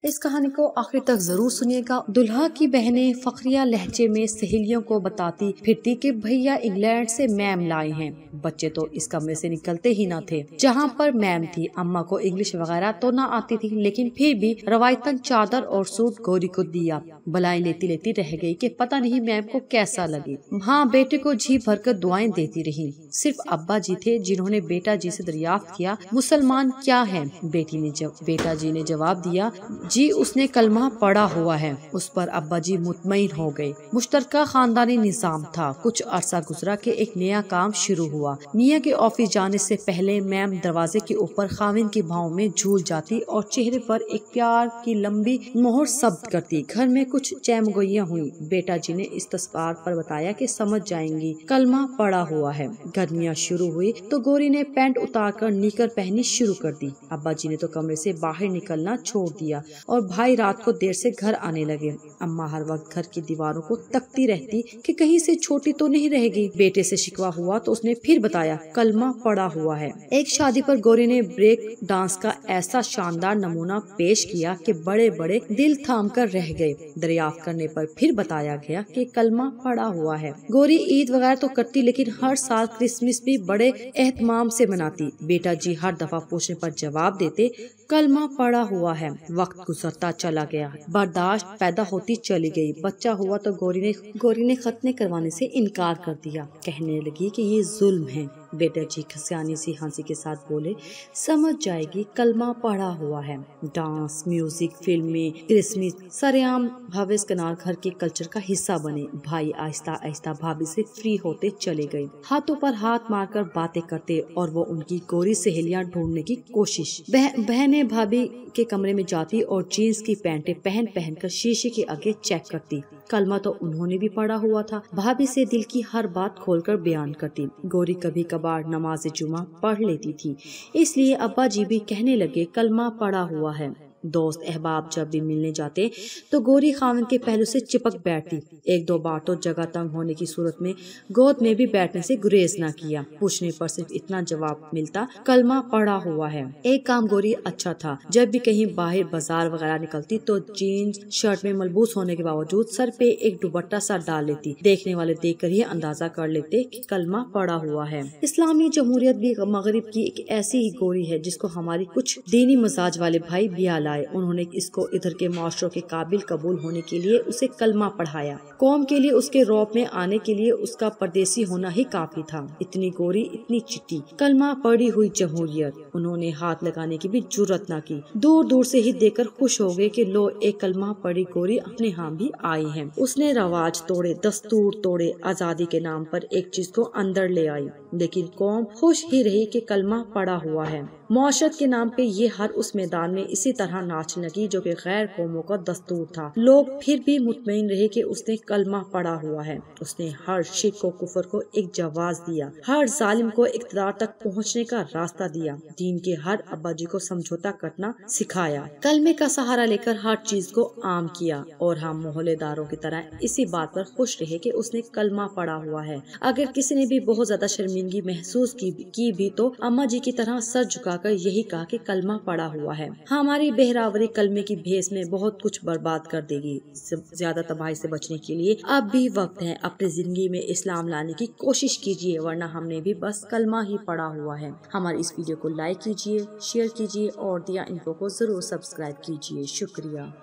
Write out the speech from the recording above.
इस कहानी को आखिर तक जरूर सुनिएगा। दुल्हा की बहनें फखरिया लहजे में सहेलियों को बताती फिरती कि भैया इंग्लैंड से मैम लाए हैं। बच्चे तो इस कमरे से निकलते ही न थे जहाँ पर मैम थी। अम्मा को इंग्लिश वगैरह तो न आती थी, लेकिन फिर भी रवायतन चादर और सूट गौरी को दिया। बलाई लेती लेती रह गई कि पता नहीं मैम को कैसा लगे। हाँ, बेटे को जी भरकर दुआएं देती रही। सिर्फ अब्बा जी थे जिन्होंने बेटा जी से दरियाफ्त किया, मुसलमान क्या है? बेटा जी ने जवाब दिया, जी उसने कलमा पढ़ा हुआ है। उस पर अब्बा जी मुतमईन हो गए। मुश्तरका खानदानी निजाम था। कुछ अरसा गुजरा के एक नया काम शुरू हुआ। मियाँ के ऑफिस जाने से पहले मैम दरवाजे के ऊपर खाविन की भाव में झूल जाती और चेहरे पर एक प्यार की लंबी मोहर शब्द करती। घर में कुछ चैमगोइयाँ हुई। बेटा जी ने इस तस्वार पर बताया कि समझ जाएंगी, कलमा पढ़ा हुआ है। गर्मियाँ शुरू हुई तो गौरी ने पैंट उतारकर निकर पहननी शुरू कर दी। अब्बा जी ने तो कमरे से बाहर निकलना छोड़ दिया और भाई रात को देर से घर आने लगे। अम्मा हर वक्त घर की दीवारों को तकती रहती कि कहीं से छोटी तो नहीं रहेगी। बेटे से शिकवा हुआ तो उसने फिर बताया, कलमा पड़ा हुआ है। एक शादी पर गौरी ने ब्रेक डांस का ऐसा शानदार नमूना पेश किया कि बड़े बड़े दिल थाम कर रह गए। दरियाफ्त करने पर फिर बताया गया कि कलमा पड़ा हुआ है। गौरी ईद वगैरह तो करती, लेकिन हर साल क्रिसमस भी बड़े एहतमाम से मनाती। बेटा जी हर दफा पूछने पर जवाब देते, कलमा पड़ा हुआ है। वक्त गुजरता चला गया, बर्दाश्त पैदा होती चली गई। बच्चा हुआ तो गौरी ने खतने करवाने से इनकार कर दिया। कहने लगी कि ये जुल्म है। बेटा जी खसियानी सी हंसी के साथ बोले, समझ जाएगी, कलमा पड़ा हुआ है। डांस, म्यूजिक, फिल्में, क्रिसमस सरेआम भावेश कनार घर के कल्चर का हिस्सा बने। भाई आहिस्ता आहिस्ता भाभी से फ्री होते चले गए। हाथों पर हाथ मारकर बातें करते और वो उनकी गोरी सहेलियां ढूंढने की कोशिश। बहनें भाभी के कमरे में जाती और जीन्स की पैंटें पहन कर शीशे के आगे चेक करती। कलमा तो उन्होंने भी पढ़ा हुआ था। भाभी से दिल की हर बात खोलकर बयान करती। गौरी कभी कभार नमाज जुमा पढ़ लेती थी, इसलिए अब्बा जी भी कहने लगे, कलमा पढ़ा हुआ है। दोस्त अहबाब जब भी मिलने जाते तो गौरी खाविन के पहलू से चिपक बैठती। एक दो बार तो जगह तंग होने की सूरत में गोद में भी बैठने से गुरेज न किया। पूछने पर सिर्फ इतना जवाब मिलता, कलमा पढ़ा हुआ है। एक काम गौरी अच्छा था, जब भी कहीं बाहर बाजार वगैरह निकलती तो जीन्स शर्ट में मलबूस होने के बावजूद सर पे एक दुपट्टा सा डाल लेती। देखने वाले देख कर ही अंदाजा कर लेते कि कलमा पढ़ा हुआ है। इस्लामी जमहूरियत भी मगरिब की एक ऐसी ही गोरी है जिसको हमारी कुछ दीनी मजाज वाले भाई बिया लाए। उन्होंने इसको इधर के माशरों के काबिल कबूल होने के लिए उसे कलमा पढ़ाया। कौम के लिए उसके रौब में आने के लिए उसका परदेसी होना ही काफी था। इतनी गोरी, इतनी चिट्टी, कलमा पढ़ी हुई जमहूरियत। उन्होंने हाथ लगाने की भी जुर्रत न की। दूर दूर से ही देखकर खुश हो गए कि लो, एक कलमा पढ़ी गोरी अपने यहाँ भी आई है। उसने रवाज तोड़े, दस्तूर तोड़े, आजादी के नाम पर एक चीज को अंदर ले आई। लेकिन कौम खुश ही रही कि कलमा पड़ा हुआ है। मौशरत के नाम पे ये हर उस मैदान में इसी तरह नाचने लगी जो कि गैर कौमों का दस्तूर था। लोग फिर भी मुतमईन रहे कि उसने कलमा पढ़ा हुआ है। उसने हर शिर्क को, कुफर को एक जवाब दिया, हर जालिम को इक़्तिदार तक पहुँचने का रास्ता दिया। दीन के हर अब्बा जी को समझौता करना सिखाया। कलमे का सहारा लेकर हर चीज को आम किया। और हम मोहल्लेदारों की तरह इसी बात पर खुश रहे कि उसने कलमा पढ़ा हुआ है। अगर किसी ने भी बहुत ज्यादा शर्मिंदगी महसूस की भी तो अम्मा जी की तरह सर झुकाकर यही कहा कि कलमा पढ़ा हुआ है। हमारी बहरावरी कलमे की भेस में बहुत कुछ बर्बाद कर देगी। ज्यादा तबाही से बचने के लिए अब भी वक्त है। अपनी जिंदगी में इस्लाम लाने की कोशिश कीजिए, वरना हमने भी बस कलमा ही पढ़ा हुआ है। हमारी इस वीडियो को लाइक कीजिए, शेयर कीजिए और दिया इन्फो को जरूर सब्सक्राइब कीजिए। शुक्रिया।